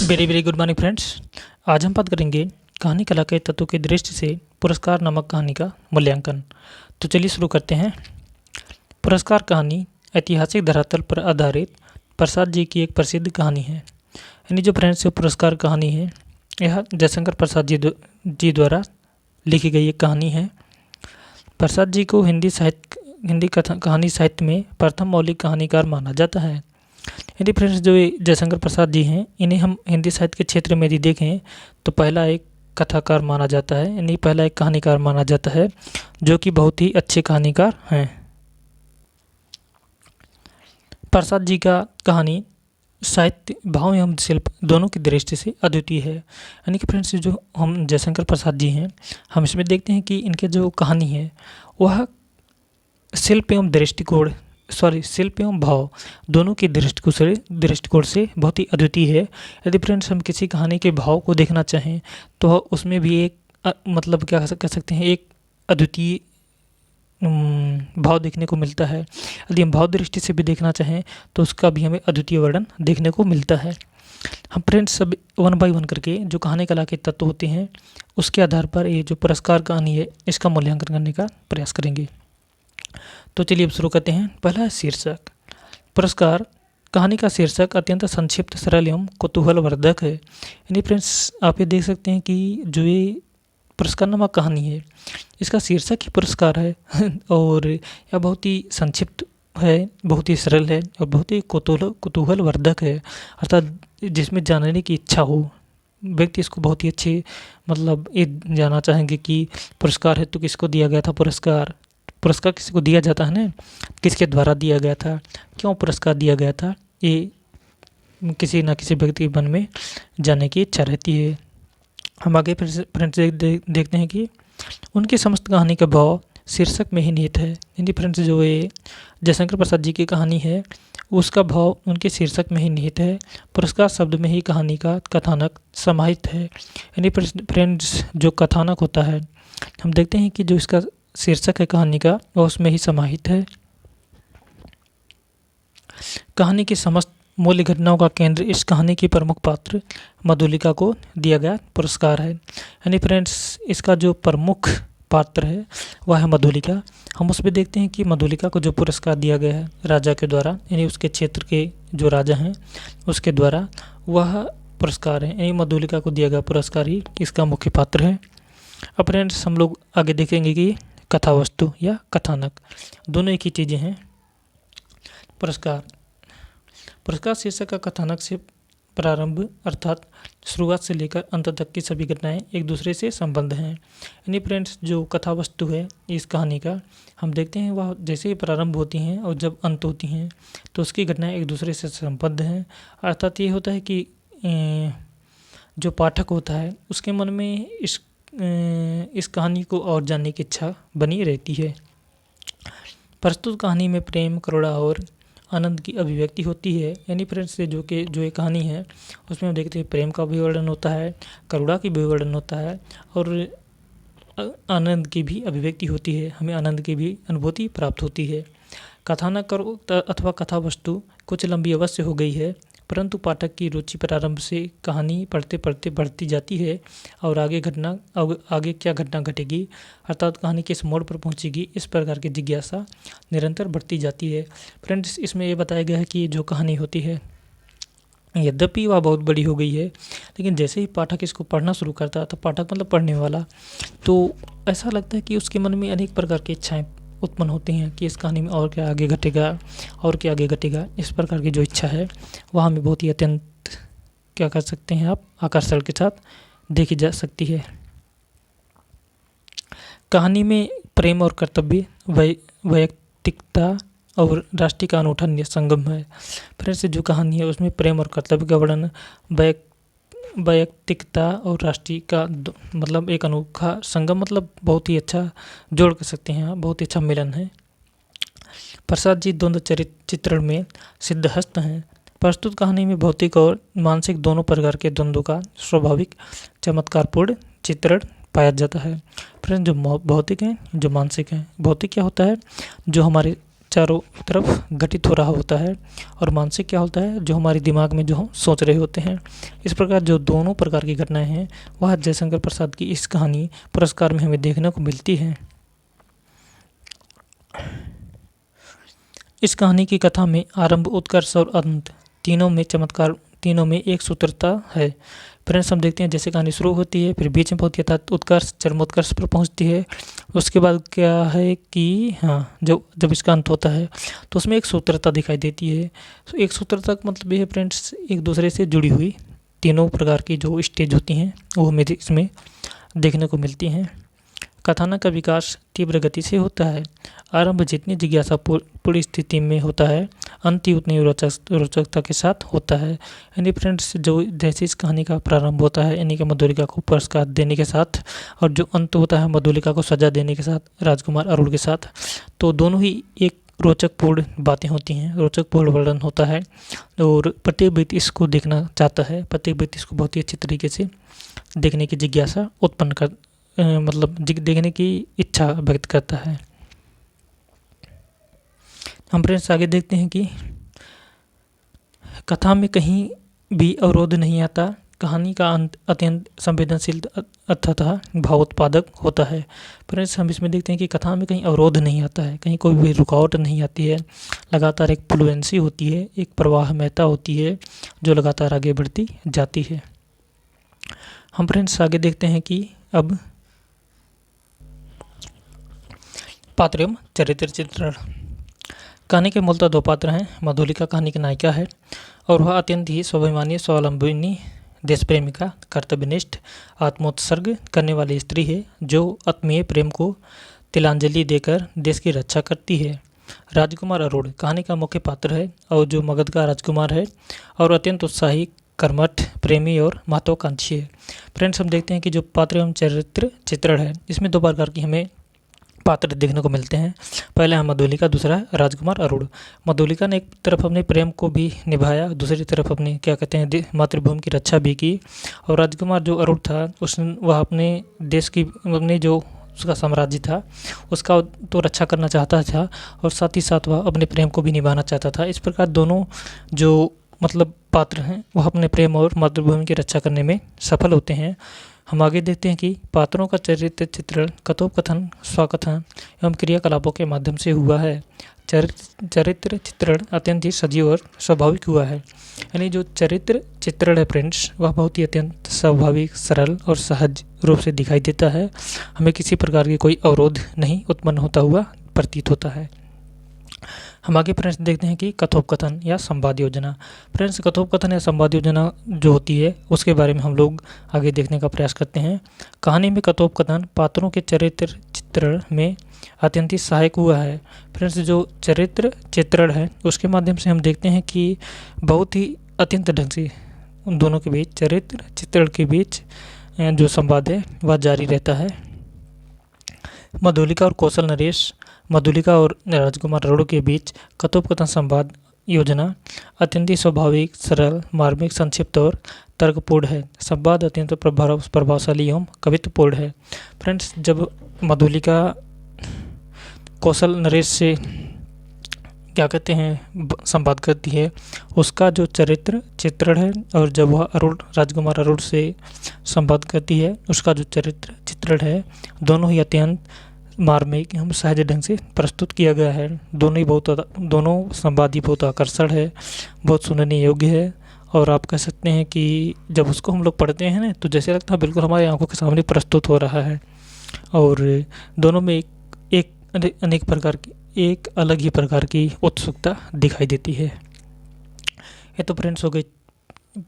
Very very good morning friends. आज हम बात करेंगे कहानी कला के तत्वों की दृष्टि से पुरस्कार नामक कहानी का मूल्यांकन। तो चलिए शुरू करते हैं। पुरस्कार कहानी ऐतिहासिक धरातल पर आधारित प्रसाद जी की एक प्रसिद्ध कहानी है। यानी जो फ्रेंड्स ये पुरस्कार कहानी है, यह जयशंकर प्रसाद जी द्वारा लिखी गई एक कहानी है। प्रसाद जी को हिंदी कहानी साहित्य में प्रथम मौलिक कहानीकार माना जाता है। यदि फ्रेंड्स जो ये जयशंकर प्रसाद जी हैं, इन्हें हम हिंदी साहित्य के क्षेत्र में यदि देखें तो पहला एक कथाकार माना जाता है, यानी पहला एक कहानीकार माना जाता है जो कि बहुत ही अच्छे कहानीकार हैं। प्रसाद जी का कहानी साहित्य, भाव एवं शिल्प दोनों की दृष्टि से अद्वितीय है। यानी कि फ्रेंड्स जो हम जयशंकर प्रसाद जी हैं, हम इसमें देखते हैं कि इनके जो कहानी है वह शिल्प एवं भाव दोनों की दृष्टिकोण से बहुत ही अद्वितीय है। यदि फ्रेंड्स हम किसी कहानी के भाव को देखना चाहें तो उसमें भी एक मतलब क्या कह सकते हैं, एक अद्वितीय भाव देखने को मिलता है। यदि हम भाव दृष्टि से भी देखना चाहें तो उसका भी हमें अद्वितीय वर्णन देखने को मिलता है। हम फ्रेंड्स सब वन बाय वन करके जो कहानी कला के तत्व होते हैं उसके आधार पर ये जो पुरस्कार कहानी है इसका मूल्यांकन करने का प्रयास करेंगे। तो चलिए अब शुरू करते हैं। पहला है शीर्षक। पुरस्कार कहानी का शीर्षक अत्यंत संक्षिप्त, सरल एवं कुतूहलवर्धक है। यानी फ्रेंड्स आप ये देख सकते हैं कि जो ये पुरस्कार नामक कहानी है इसका शीर्षक ही पुरस्कार है और यह बहुत ही संक्षिप्त है, बहुत ही सरल है और बहुत ही कुतूहलवर्धक है। अर्थात जिसमें जानने की इच्छा हो, व्यक्ति इसको बहुत ही अच्छे मतलब ये जानना चाहेंगे कि पुरस्कार है तो किसको दिया गया था पुरस्कार किसी को दिया जाता है ना, किसके द्वारा दिया गया था, क्यों पुरस्कार दिया गया था, ये किसी ना किसी व्यक्ति के मन में जानने की इच्छा रहती है। हम आगे फ्रेंड्स देखते हैं कि उनकी समस्त कहानी का भाव शीर्षक में ही निहित है। यानी फ्रेंड्स जो ये जयशंकर प्रसाद जी की कहानी है उसका भाव उनके शीर्षक में ही निहित है। पुरस्कार शब्द में ही कहानी का कथानक समाहित है। यानी फ्रेंड्स जो कथानक होता है, हम देखते हैं कि जो इसका शीर्षक है कहानी का वह उसमें ही समाहित है। कहानी की समस्त मूल्य घटनाओं का केंद्र इस कहानी की प्रमुख पात्र मधुलिका को दिया गया पुरस्कार है। यानी फ्रेंड्स इसका जो प्रमुख पात्र है वह है मधुलिका। हम उसमें देखते हैं कि मधुलिका को जो पुरस्कार दिया गया है राजा के द्वारा, यानी उसके क्षेत्र के जो राजा हैं उसके द्वारा वह पुरस्कार है। यानी मधुलिका को दिया गया पुरस्कार ही इसका मुख्य पात्र है। अब फ्रेंड्स हम लोग आगे देखेंगे कि कथा वस्तु या कथानक दोनों एक ही चीज़ें हैं। पुरस्कार शीर्षक का कथानक से प्रारंभ अर्थात शुरुआत से लेकर अंत तक की सभी घटनाएं एक दूसरे से संबद्ध हैं। यानी फ्रेंड्स जो कथा वस्तु है इस कहानी का, हम देखते हैं वह जैसे ही प्रारंभ होती हैं और जब अंत होती हैं तो उसकी घटनाएं एक दूसरे से संबद्ध हैं। अर्थात ये होता है कि जो पाठक होता है उसके मन में इस कहानी को और जानने की इच्छा बनी रहती है। प्रस्तुत कहानी में प्रेम, करुणा और आनंद की अभिव्यक्ति होती है। यानी फ्रेंड्स जो ये कहानी है उसमें हम देखते हैं प्रेम का भी वर्णन होता है, करुणा की भी वर्णन होता है और आनंद की भी अभिव्यक्ति होती है, हमें आनंद की भी अनुभूति प्राप्त होती है। कथानक अथवा कथा वस्तु कुछ लंबी अवश्य हो गई है, परंतु पाठक की रुचि प्रारंभ से कहानी पढ़ते पढ़ते बढ़ती जाती है और आगे क्या घटना घटेगी, अर्थात कहानी किस मोड़ पर पहुंचेगी, इस प्रकार की जिज्ञासा निरंतर बढ़ती जाती है। फ्रेंड्स इसमें ये बताया गया है कि जो कहानी होती है यद्यपि वह बहुत बड़ी हो गई है, लेकिन जैसे ही पाठक इसको पढ़ना शुरू करता है तो पाठक मतलब पढ़ने वाला, तो ऐसा लगता है कि उसके मन में अनेक प्रकार की इच्छाएँ उत्पन्न होती हैं कि इस कहानी में और क्या आगे घटेगा। इस प्रकार की जो इच्छा है वह हमें बहुत ही अत्यंत क्या कर सकते हैं आप आकर्षण के साथ देखी जा सकती है। कहानी में प्रेम और कर्तव्य, वैयक्तिकता और राष्ट्रीय का अनूठा संगम है। फिर से जो कहानी है उसमें प्रेम और कर्तव्य का वर्णन, वैयक्तिकता और राष्ट्रीय का मतलब एक अनोखा संगम, मतलब बहुत ही अच्छा जोड़ कर सकते हैं आप, बहुत ही अच्छा मिलन है। प्रसाद जी द्वंद्व चित्रण में सिद्धहस्त हैं। प्रस्तुत कहानी में भौतिक और मानसिक दोनों प्रकार के द्वंद्वों का स्वाभाविक चमत्कारपूर्ण चित्रण पाया जाता है। फ्रेंड्स जो भौतिक हैं, जो मानसिक हैं। भौतिक क्या होता है, जो हमारे चारों तरफ घटित हो रहा होता है, और मानसिक क्या होता है, जो हमारे दिमाग में जो हम सोच रहे होते हैं। इस प्रकार जो दोनों प्रकार की घटनाएं हैं वह जयशंकर प्रसाद की इस कहानी पुरस्कार में हमें देखने को मिलती है। इस कहानी की कथा में आरंभ, उत्कर्ष और अंत तीनों में चमत्कार, तीनों में एक सूत्रता है। फ्रेंड्स, हम देखते हैं जैसे कहानी शुरू होती है, फिर बीच में पहुंचती है अर्थात उत्कर्ष, चरमोत्कर्ष पर पहुंचती है। उसके बाद क्या है कि जब इसका अंत होता है तो उसमें एक सूत्रता दिखाई देती है। तो एक सूत्रता का मतलब ये है फ्रेंड्स, एक दूसरे से जुड़ी हुई तीनों प्रकार की जो स्टेज होती हैं वो हमें इसमें देखने को मिलती हैं। कथानक का विकास तीव्र गति से होता है। आरंभ जितनी जिज्ञासापूर्ण स्थिति में होता है, अंत ही उतनी रोचकता के साथ होता है। यानी फ्रेंड्स, जो जैसे इस कहानी का प्रारंभ होता है यानी कि मधुलिका को पुरस्कार देने के साथ, और जो अंत होता है मधुलिका को सजा देने के साथ राजकुमार अरुण के साथ, तो दोनों ही एक रोचकपूर्ण बातें होती हैं, रोचकपूर्ण वर्णन होता है, और प्रत्येक व्यक्ति इसको देखना चाहता है, प्रत्येक व्यक्ति इसको बहुत ही अच्छी तरीके से देखने की जिज्ञासा उत्पन्न कर मतलब देखने की इच्छा व्यक्त करता है। हम फ्रेंड्स आगे देखते हैं कि कथा में कहीं भी अवरोध नहीं आता। कहानी का अंत अत्यंत संवेदनशील तथा भावोत्पादक होता है। फ्रेंड्स, हम इसमें देखते हैं कि कथा में कहीं अवरोध नहीं आता है, कहीं कोई भी रुकावट नहीं आती है। लगातार एक फ्लुएंसी होती है, एक प्रवाहमयता होती है जो लगातार आगे बढ़ती जाती है। हम फ्रेंड्स आगे देखते हैं कि अब पात्र एवं चरित्र चित्रण। कहानी के मूलतः दो पात्र हैं। मधुलिका कहानी की नायिका है और वह अत्यंत ही स्वाभिमानी, स्वावलंबिनी, देश प्रेमिका, कर्तव्यनिष्ठ, आत्मोत्सर्ग करने वाली स्त्री है जो आत्मीय प्रेम को तिलांजलि देकर देश की रक्षा करती है। राजकुमार अरुण कहानी का मुख्य पात्र है और जो मगध का राजकुमार है और अत्यंत उत्साही, कर्मठ, प्रेमी और महत्वाकांक्षी है। फ्रेंड्स, हम देखते हैं कि जो पात्र एवं चरित्र चित्रण है इसमें दो प्रकार की हमें पात्र देखने को मिलते हैं। पहला है मधुलिका, दूसरा है राजकुमार अरुण। मधुलिका ने एक तरफ अपने प्रेम को भी निभाया, दूसरी तरफ अपने क्या कहते हैं मातृभूमि की रक्षा भी की। और राजकुमार जो अरुण था वह अपने देश की, अपने जो उसका साम्राज्य था उसका तो रक्षा करना चाहता था और साथ ही साथ वह अपने प्रेम को भी निभाना चाहता था। इस प्रकार दोनों जो पात्र हैं वह अपने प्रेम और मातृभूमि की रक्षा करने में सफल होते हैं। हम आगे देखते हैं कि पात्रों का चरित्र चित्रण कथोपकथन, स्वकथन एवं क्रियाकलापों के माध्यम से हुआ है। चरित्र चित्रण अत्यंत ही सजीव और स्वाभाविक हुआ है। यानी जो चरित्र चित्रण है फ्रेंड्स वह बहुत ही अत्यंत स्वाभाविक, सरल और सहज रूप से दिखाई देता है। हमें किसी प्रकार की कोई अवरोध नहीं उत्पन्न होता हुआ प्रतीत होता है। हम आगे फ्रेंड्स देखते हैं कि कथोपकथन या संवाद योजना। फ्रेंड्स, कथोपकथन या संवाद योजना जो होती है उसके बारे में हम लोग आगे देखने का प्रयास करते हैं। कहानी में कथोपकथन पात्रों के चरित्र चित्रण में अत्यंत ही सहायक हुआ है। फ्रेंड्स, जो चरित्र चित्रण है उसके माध्यम से हम देखते हैं कि बहुत ही अत्यंत ढंग से उन दोनों के बीच, चरित्र चित्रण के बीच जो संवाद है वह जारी रहता है। मधुलिका और कौशल नरेश, मधुलिका और राजकुमार अरुण के बीच कथोपकथन संवाद योजना अत्यंत ही स्वाभाविक, सरल, मार्मिक, संक्षिप्त और तर्कपूर्ण है। संवाद अत्यंत प्रभावशाली एवं कवित्वपूर्ण है। फ्रेंड्स, जब मधुलिका कौशल नरेश से क्या कहते हैं संवाद करती है उसका जो चरित्र चित्रण है, और जब वह राजकुमार अरुण से संवाद करती है उसका जो चरित्र चित्रण है, दोनों ही अत्यंत मार्मिक एवं सहज ढंग से प्रस्तुत किया गया है। दोनों संवाद ही बहुत आकर्षण है, बहुत सुनने योग्य है। और आप कह सकते हैं कि जब उसको हम लोग पढ़ते हैं ना तो जैसे लगता है बिल्कुल हमारी आंखों के सामने प्रस्तुत हो रहा है। और दोनों में एक अनेक प्रकार की, एक अलग ही प्रकार की उत्सुकता दिखाई देती है। ये तो फ्रेंड्स हो गई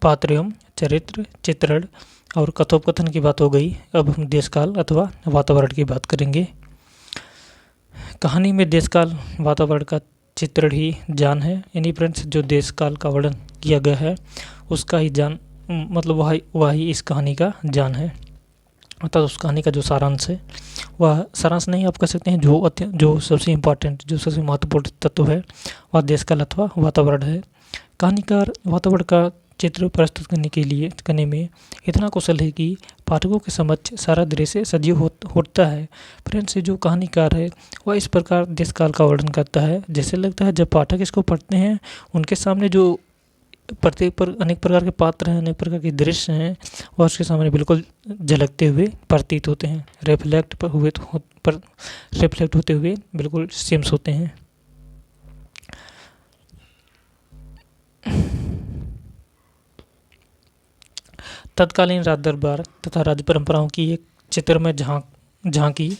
पात्र एवं चरित्र चित्रण और कथोपकथन की बात हो गई। अब हम देशकाल अथवा वातावरण की बात करेंगे। कहानी में देशकाल वातावरण का चित्रण ही जान है। यानी फ्रेंड्स, जो देशकाल का वर्णन किया गया है उसका ही जान, वह ही इस कहानी का जान है। अर्थात उस कहानी का जो सारांश है, वह सारांश नहीं आप कह सकते हैं, जो सबसे इम्पोर्टेंट, जो सबसे महत्वपूर्ण तत्व है वह देशकाल अथवा वातावरण है। कहानीकार वातावरण का चित्र प्रस्तुत करने में इतना कुशल है कि पाठकों के समक्ष सारा दृश्य सजीव होता है। फ्रेंड्स, जो कहानीकार है वह इस प्रकार देश काल का वर्णन करता है, जैसे लगता है जब पाठक इसको पढ़ते हैं उनके सामने जो प्रत्येक पर अनेक प्रकार के पात्र हैं, अनेक प्रकार के दृश्य हैं, वह उसके सामने बिल्कुल झलकते हुए प्रतीत होते हैं, रिफ्लेक्ट होते हुए बिल्कुल सेम्स होते हैं। तत्कालीन राज दरबार तथा राज्य परंपराओं की एक चित्रमय झांकी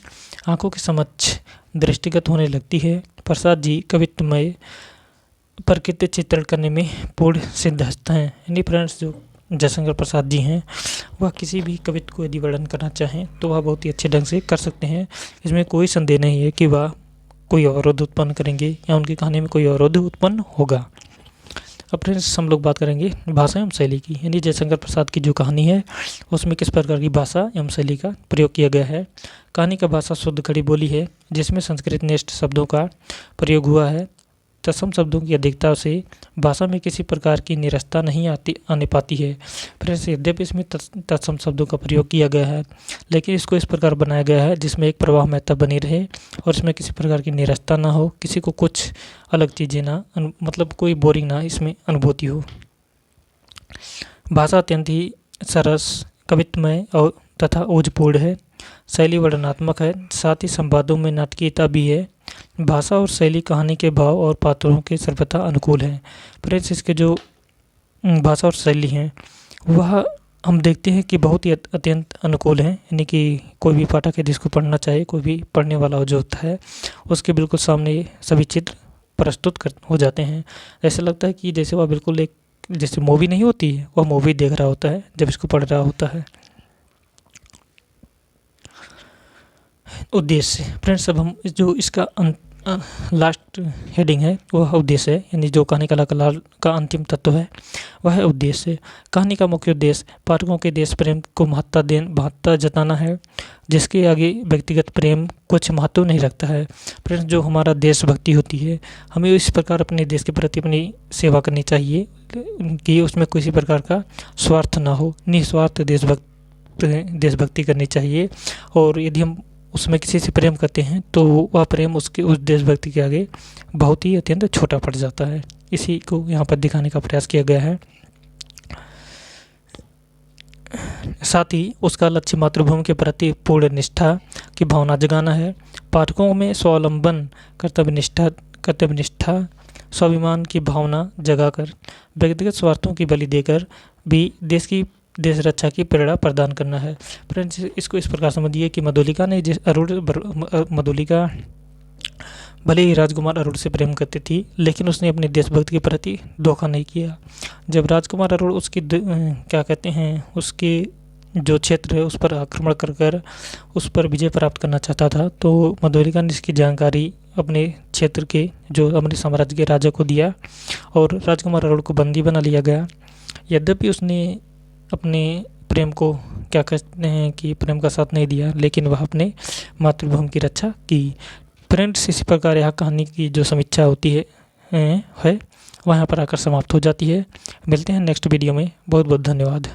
आंखों के समक्ष दृष्टिगत होने लगती है। प्रसाद जी कवित्वमय प्रकृति चित्रण करने में पूर्ण सिद्धहस्त हैं। यानी फ्रेंड्स, जो जयशंकर प्रसाद जी हैं वह किसी भी कवित्व को यदि वर्णन करना चाहें तो वह बहुत ही अच्छे ढंग से कर सकते हैं। इसमें कोई संदेह नहीं है कि वह कोई अवरोध उत्पन्न करेंगे या उनकी कहानी में कोई अवरोध उत्पन्न होगा। अब फ्रेंड्स, हम लोग बात करेंगे भाषा एवं शैली की। यानी जयशंकर प्रसाद की जो कहानी है उसमें किस प्रकार की भाषा एवं शैली का प्रयोग किया गया है। कहानी का भाषा शुद्ध खड़ी बोली है, जिसमें संस्कृत निष्ठ शब्दों का प्रयोग हुआ है। तत्सम शब्दों की अधिकता से भाषा में किसी प्रकार की निरस्ता नहीं आने पाती है। फ्रेंड्स, यद्यपि इसमें तत्सम शब्दों का प्रयोग किया गया है, लेकिन इसको इस प्रकार बनाया गया है जिसमें एक प्रवाह महत्ता बनी रहे और इसमें किसी प्रकार की निरस्ता ना हो, किसी को कुछ अलग चीज़ें ना मतलब कोई बोरिंग ना इसमें अनुभूति हो। भाषा अत्यंत ही सरस, कवित्वमय और तथा ओजपूर्ण है। शैली वर्णनात्मक है, साथ ही संवादों में नाटकीयता भी है। भाषा और शैली कहानी के भाव और पात्रों के सर्वथा अनुकूल है। फ्रेंड्स, इसके जो भाषा और शैली हैं वह हम देखते हैं कि बहुत ही अत्यंत अनुकूल हैं। यानी कि कोई भी पाठक है जिसको पढ़ना चाहे, कोई भी पढ़ने वाला जो होता है उसके बिल्कुल सामने सभी चित्र प्रस्तुत हो जाते हैं। ऐसा लगता है कि जैसे वह बिल्कुल एक जैसे मूवी नहीं होती है, वह मूवी देख रहा होता है जब इसको पढ़ रहा होता है। उद्देश्य, फ्रेंड्स, अब हम जो इसका लास्ट हेडिंग है वह उद्देश्य है। यानी जो कहानी कलाकार का अंतिम तत्व है वह है उद्देश्य। कहानी का मुख्य उद्देश्य पाठकों के देश प्रेम को महत्ता जताना है, जिसके आगे व्यक्तिगत प्रेम कुछ महत्व नहीं रखता है। फ्रेंड्स, जो हमारा देशभक्ति होती है, हमें इस प्रकार अपने देश के प्रति अपनी सेवा करनी चाहिए कि उसमें किसी प्रकार का स्वार्थ ना हो, निस्वार्थ देशभक्ति करनी चाहिए। और यदि हम उसमें किसी से प्रेम करते हैं तो वह प्रेम उस देशभक्ति के आगे बहुत ही अत्यंत छोटा पड़ जाता है। इसी को यहाँ पर दिखाने का प्रयास किया गया है। साथ ही उसका लक्ष्य मातृभूमि के प्रति पूर्ण निष्ठा की भावना जगाना है। पाठकों में स्वावलंबन, कर्तव्यनिष्ठा, स्वाभिमान की भावना जगाकर व्यक्तिगत स्वार्थों की बलि देकर भी देश रक्षा की प्रेरणा प्रदान करना है। फ्रेंड्स, इसको इस प्रकार समझिए कि मधुलिका भले ही राजकुमार अरुण से प्रेम करती थी, लेकिन उसने अपने देशभक्ति के प्रति धोखा नहीं किया। जब राजकुमार अरुण उसकी उसके जो क्षेत्र है उस पर आक्रमण कर उस पर विजय प्राप्त करना चाहता था, तो मधुलिका ने इसकी जानकारी अपने क्षेत्र के जो अपने साम्राज्य के राजा को दिया और राजकुमार अरुण को बंदी बना लिया गया। यद्यपि उसने अपने प्रेम को प्रेम का साथ नहीं दिया, लेकिन वह अपने मातृभूमि की रक्षा की। फ्रेंड्स, इसी प्रकार यह कहानी की जो समीक्षा होती है वह यहाँ पर आकर समाप्त हो जाती है। मिलते हैं नेक्स्ट वीडियो में। बहुत बहुत धन्यवाद।